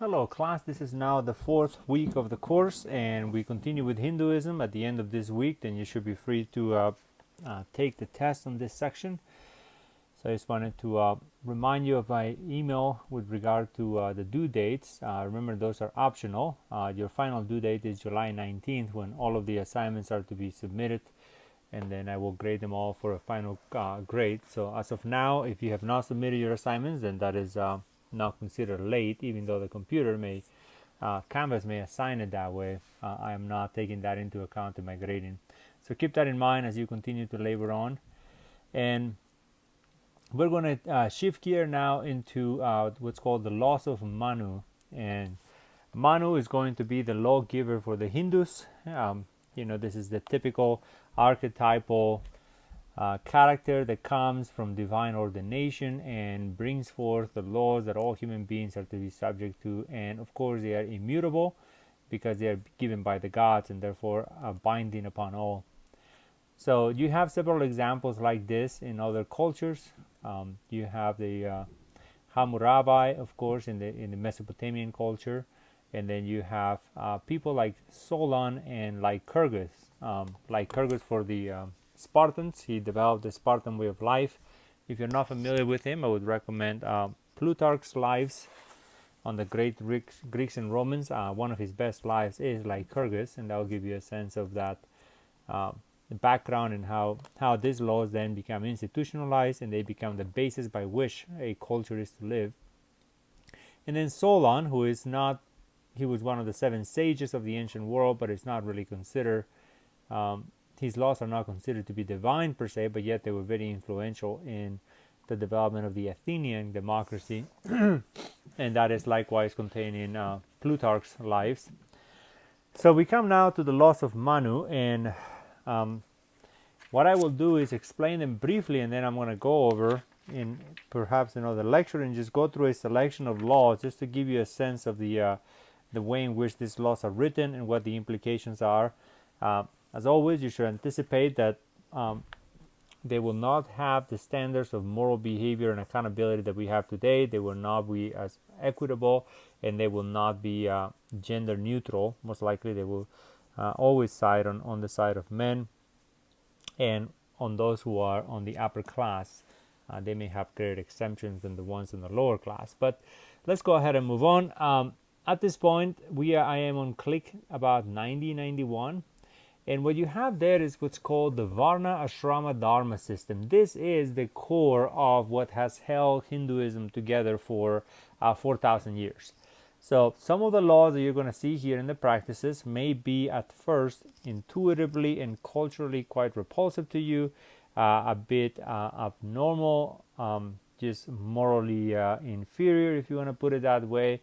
Hello class, this is now the fourth week of the course and we continue with Hinduism. At the end of this week, then you should be free to take the test on this section. So I just wanted to remind you of my email with regard to the due dates. Remember, those are optional. Your final due date is July 19th when all of the assignments are to be submitted, and then I will grade them all for a final grade. So as of now, if you have not submitted your assignments, then that is not considered late, even though the computer may, Canvas may assign it that way. I am not taking that into account in my grading. So keep that in mind as you continue to labor on. And we're going to shift gear now into what's called the laws of Manu. And Manu is going to be the lawgiver for the Hindus. This is the typical archetypal character that comes from divine ordination and brings forth the laws that all human beings are to be subject to. And of course, they are immutable because they are given by the gods and therefore binding upon all. So you have several examples like this in other cultures. You have the Hammurabi, of course, in the Mesopotamian culture, and then you have people like Solon and Lycurgus. Lycurgus for the Spartans. He developed the Spartan way of life. If you're not familiar with him, I would recommend Plutarch's Lives on the great Greeks and Romans. One of his best lives is Lycurgus, and that will give you a sense of that the background and how these laws then become institutionalized and they become the basis by which a culture is to live. And then Solon, who is not, he was one of the 7 sages of the ancient world, but it's not really considered, his laws are not considered to be divine per se, but yet they were very influential in the development of the Athenian democracy. And that is likewise contained in Plutarch's Lives. So we come now to the laws of Manu, and what I will do is explain them briefly, and then I'm going to go over in perhaps another lecture and just go through a selection of laws just to give you a sense of the way in which these laws are written and what the implications are. As always, you should anticipate that they will not have the standards of moral behavior and accountability that we have today. They will not be as equitable, and they will not be gender neutral. Most likely they will always side on the side of men, and on those who are on the upper class, they may have greater exemptions than the ones in the lower class. But let's go ahead and move on. At this point, I am on click about 9091, and what you have there is what's called the Varna, Ashrama, Dharma system. This is the core of what has held Hinduism together for 4,000 years. So some of the laws that you're going to see here in the practices may be at first intuitively and culturally quite repulsive to you, a bit abnormal, just morally inferior, if you want to put it that way.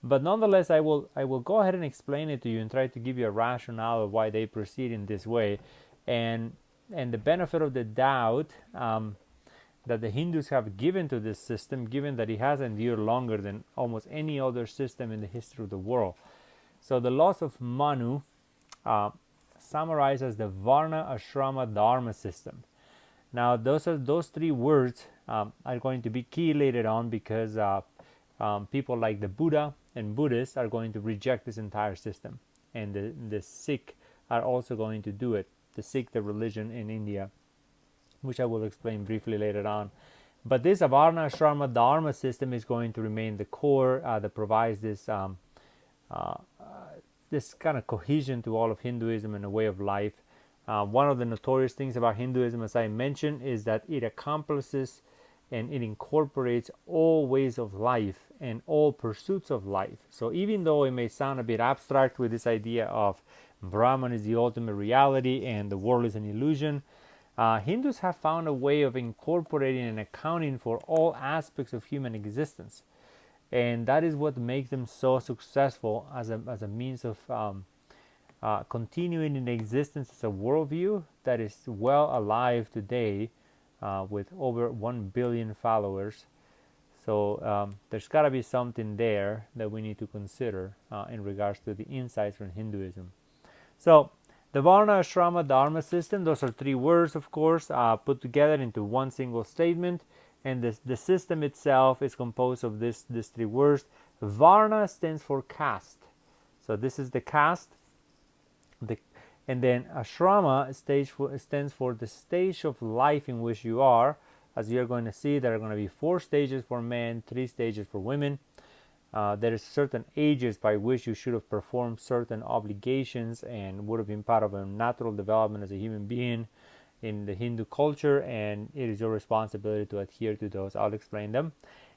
But nonetheless, I will go ahead and explain it to you and try to give you a rationale of why they proceed in this way, and the benefit of the doubt that the Hindus have given to this system, given that it has endured longer than almost any other system in the history of the world. So the laws of Manu summarize as the Varna, Ashrama, Dharma system. Now those 3 words are going to be key later on, because people like the Buddha and Buddhists are going to reject this entire system, and the Sikh are also going to do it. The Sikh, the religion in India, which I will explain briefly later on. But this Varna, Ashrama, Dharma system is going to remain the core that provides this this kind of cohesion to all of Hinduism and a way of life. One of the notorious things about Hinduism, as I mentioned, is that it accomplishes and it incorporates all ways of life and all pursuits of life. So even though it may sound a bit abstract with this idea of Brahman is the ultimate reality and the world is an illusion, Hindus have found a way of incorporating and accounting for all aspects of human existence. And that is what makes them so successful as a means of continuing in existence as a worldview that is well alive today, with over 1 billion followers. So there's got to be something there that we need to consider in regards to the insights from Hinduism. So the Varna, Ashrama, Dharma system, those are 3 words, of course, put together into one single statement. And the system itself is composed of these 3 words: Varna stands for caste. So this is the caste. And then Ashrama stands for the stage of life in which you are. As you're going to see, there are going to be 4 stages for men, 3 stages for women. There is certain ages by which you should have performed certain obligations and would have been part of a natural development as a human being in the Hindu culture, and it is your responsibility to adhere to those. I'll explain them.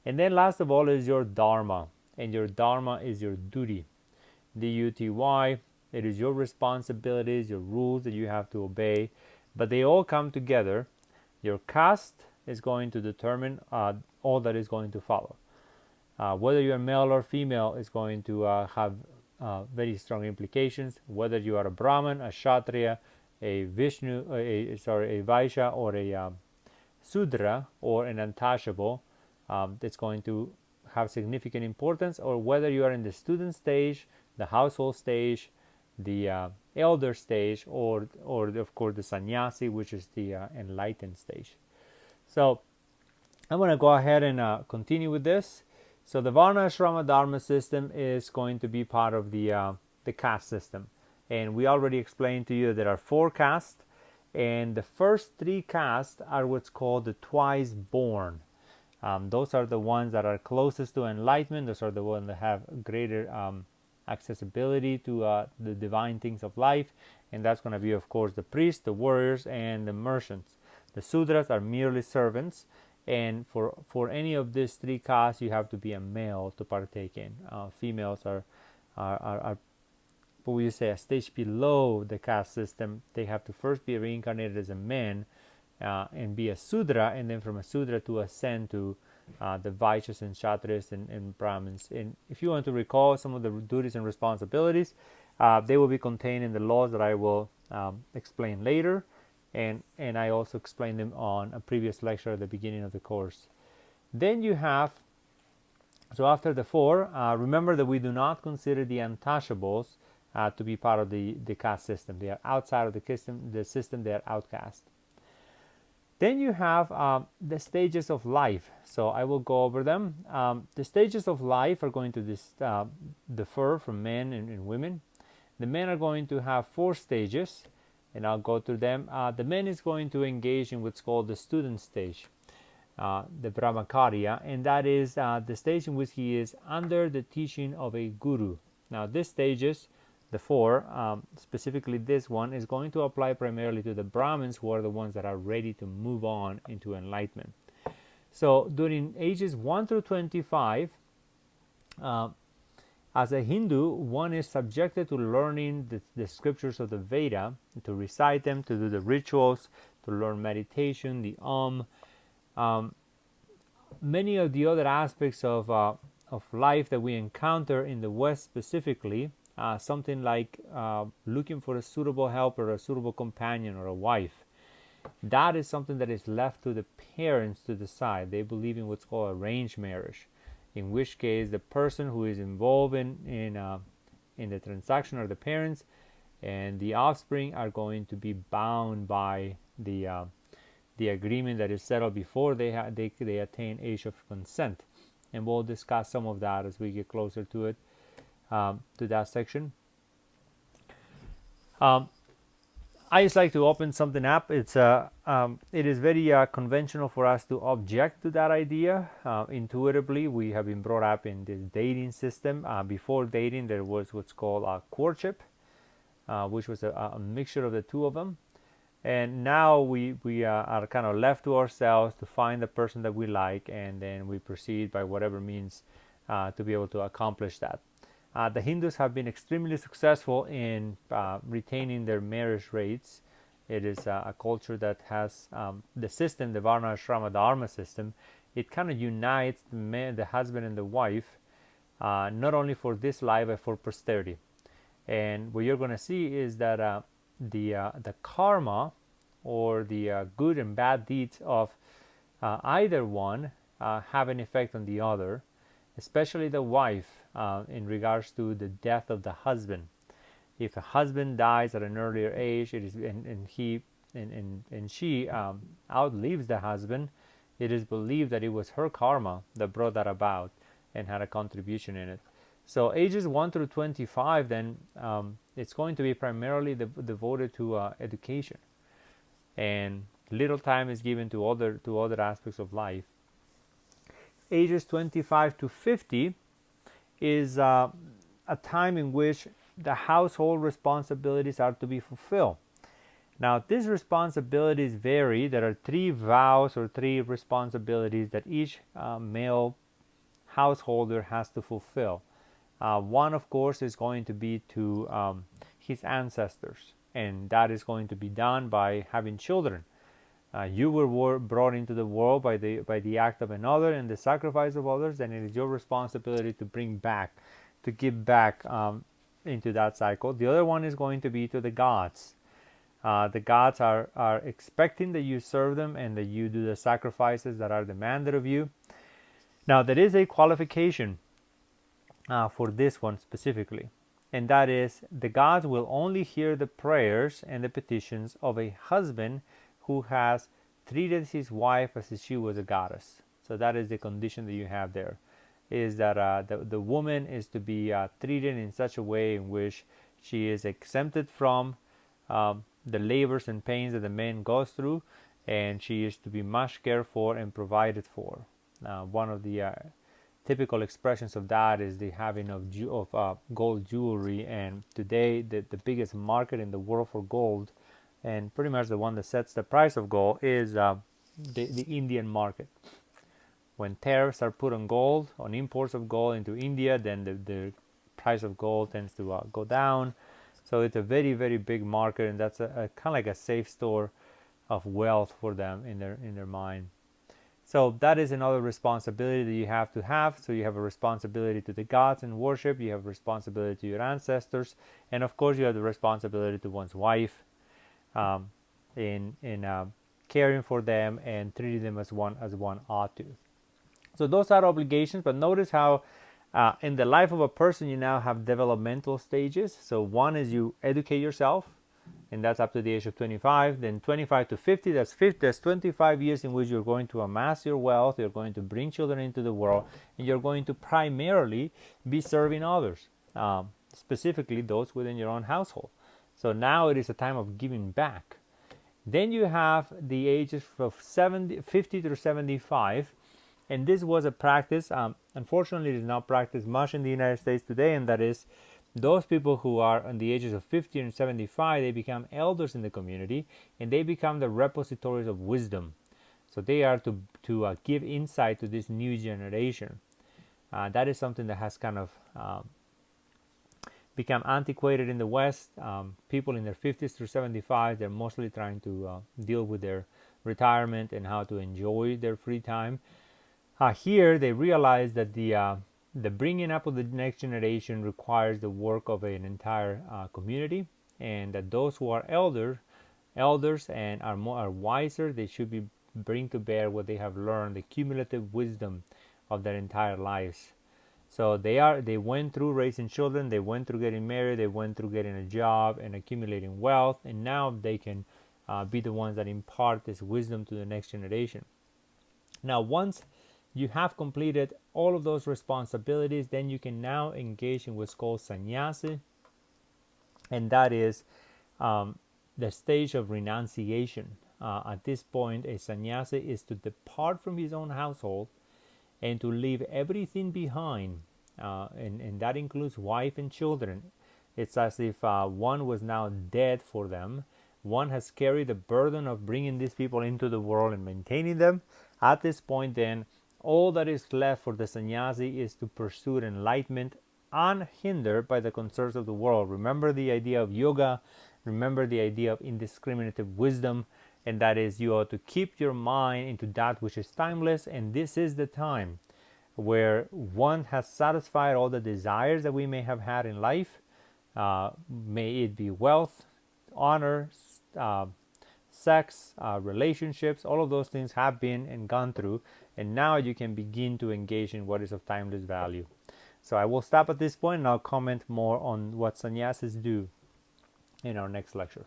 And then last of all is your Dharma, and your Dharma is your duty, D-U-T-Y. It is your responsibilities, your rules that you have to obey, but they all come together. Your caste is going to determine all that is going to follow. Whether you are male or female is going to have very strong implications. Whether you are a Brahmin, a Kshatriya, a Vishnu, a Vaishya, or a Sudra, or an untouchable, it's going to have significant importance. Or whether you are in the student stage, the household stage, the elder stage, or of course the sannyasi, which is the enlightened stage. So I'm going to go ahead and continue with this. So the Varna Ashrama Dharma system is going to be part of the caste system. And we already explained to you that there are 4 castes, and the first 3 castes are what's called the twice born. Those are the ones that are closest to enlightenment. Those are the ones that have greater accessibility to the divine things of life. And that's going to be, of course, the priests, the warriors, and the merchants. The Sudras are merely servants. And for any of these 3 castes, you have to be a male to partake in. Females are what we say a stage below the caste system. They have to first be reincarnated as a man and be a Sudra, and then from a Sudra to ascend to the Vaishyas and Kshatriyas and Brahmins. And if you want to recall some of the duties and responsibilities, they will be contained in the laws that I will explain later. And I also explained them on a previous lecture at the beginning of the course. Then you have, so after the 4, remember that we do not consider the untouchables to be part of the caste system. They are outside of the system, they are outcast. Then you have the stages of life. So I will go over them. The stages of life are going to differ from men and women. The men are going to have 4 stages, and I'll go through them. The man is going to engage in what's called the student stage, the Brahmacharya, and that is the stage in which he is under the teaching of a guru. Now, these stages, the 4, specifically this one, is going to apply primarily to the Brahmins, who are the ones that are ready to move on into enlightenment. So, during ages 1 through 25, as a Hindu, one is subjected to learning the scriptures of the Veda, to recite them, to do the rituals, to learn meditation, the many of the other aspects of life that we encounter in the West specifically, something like looking for a suitable helper, a suitable companion, or a wife. That is something that is left to the parents to decide. They believe in what's called arranged marriage, in which case the person who is involved in the transaction are the parents, and the offspring are going to be bound by the agreement that is settled before they attain age of consent. And we'll discuss some of that as we get closer to it, to that section. I just like to open something up. It is very conventional for us to object to that idea. Intuitively, we have been brought up in this dating system. Before dating, there was what's called a courtship, which was a mixture of the two of them. And now we are kind of left to ourselves to find the person that we like, and then we proceed by whatever means to be able to accomplish that. The Hindus have been extremely successful in retaining their marriage rates. It is a culture that has the system, the Varna Ashrama Dharma system. It kind of unites the husband and the wife, not only for this life but for posterity. And what you're going to see is that the karma, or the good and bad deeds of either one, have an effect on the other, especially the wife, in regards to the death of the husband. If a husband dies at an earlier age, it is and she outlives the husband, it is believed that it was her karma that brought that about, and had a contribution in it. So ages 1 through 25, then it's going to be primarily devoted to education, and little time is given to other aspects of life. Ages 25 to 50 is a time in which the household responsibilities are to be fulfilled. Now, these responsibilities vary. There are 3 vows or 3 responsibilities that each male householder has to fulfill. One, of course, is going to be to his ancestors, and that is going to be done by having children. You were brought into the world by the act of another and the sacrifice of others, and it is your responsibility to bring back, to give back into that cycle. The other one is going to be to the gods. The gods are expecting that you serve them and that you do the sacrifices that are demanded of you. Now, there is a qualification for this one specifically, and that is the gods will only hear the prayers and the petitions of a husband who has treated his wife as if she was a goddess. So that is the condition that you have there, is that the woman is to be treated in such a way in which she is exempted from the labors and pains that the man goes through, and she is to be much cared for and provided for. One of the typical expressions of that is the having of gold jewelry, and today the biggest market in the world for gold, and pretty much the one that sets the price of gold, is the Indian market. When tariffs are put on gold, on imports of gold into India, then the price of gold tends to go down. So it's a very, very big market, and that's a kind of like a safe store of wealth for them in their mind. So that is another responsibility that you have to have. So you have a responsibility to the gods in worship, you have a responsibility to your ancestors, and of course you have the responsibility to one's wife, in caring for them and treating them as one ought to. So those are obligations, but notice how in the life of a person you now have developmental stages. So one is you educate yourself, and that's up to the age of 25. Then 25 to 50, that's 25 years in which you're going to amass your wealth, you're going to bring children into the world, and you're going to primarily be serving others, specifically those within your own household. So now it is a time of giving back. Then you have the ages of 50 to 75, and this was a practice. Unfortunately, it is not practiced much in the United States today, and that is those people who are on the ages of 50 and 75, they become elders in the community, and they become the repositories of wisdom. So they are to give insight to this new generation. That is something that has kind of become antiquated in the West. People in their 50s through 75, they're mostly trying to deal with their retirement and how to enjoy their free time. Here, they realize that the bringing up of the next generation requires the work of an entire community, and that those who are elders and are wiser, they should be bring to bear what they have learned, the cumulative wisdom of their entire lives. So they went through raising children, they went through getting married, they went through getting a job and accumulating wealth, and now they can be the ones that impart this wisdom to the next generation. Now, once you have completed all of those responsibilities, then you can now engage in what's called sannyasi, and that is the stage of renunciation. At this point, a sannyasi is to depart from his own household and to leave everything behind, and that includes wife and children. It's as if one was now dead for them. One has carried the burden of bringing these people into the world and maintaining them. At this point, then, all that is left for the sannyasi is to pursue enlightenment unhindered by the concerns of the world. Remember the idea of yoga, remember the idea of indiscriminative wisdom, and that is you ought to keep your mind into that which is timeless, and this is the time where one has satisfied all the desires that we may have had in life, may it be wealth, honor, sex, relationships. All of those things have been and gone through, and now you can begin to engage in what is of timeless value. So I will stop at this point, and I'll comment more on what sannyasis do in our next lecture.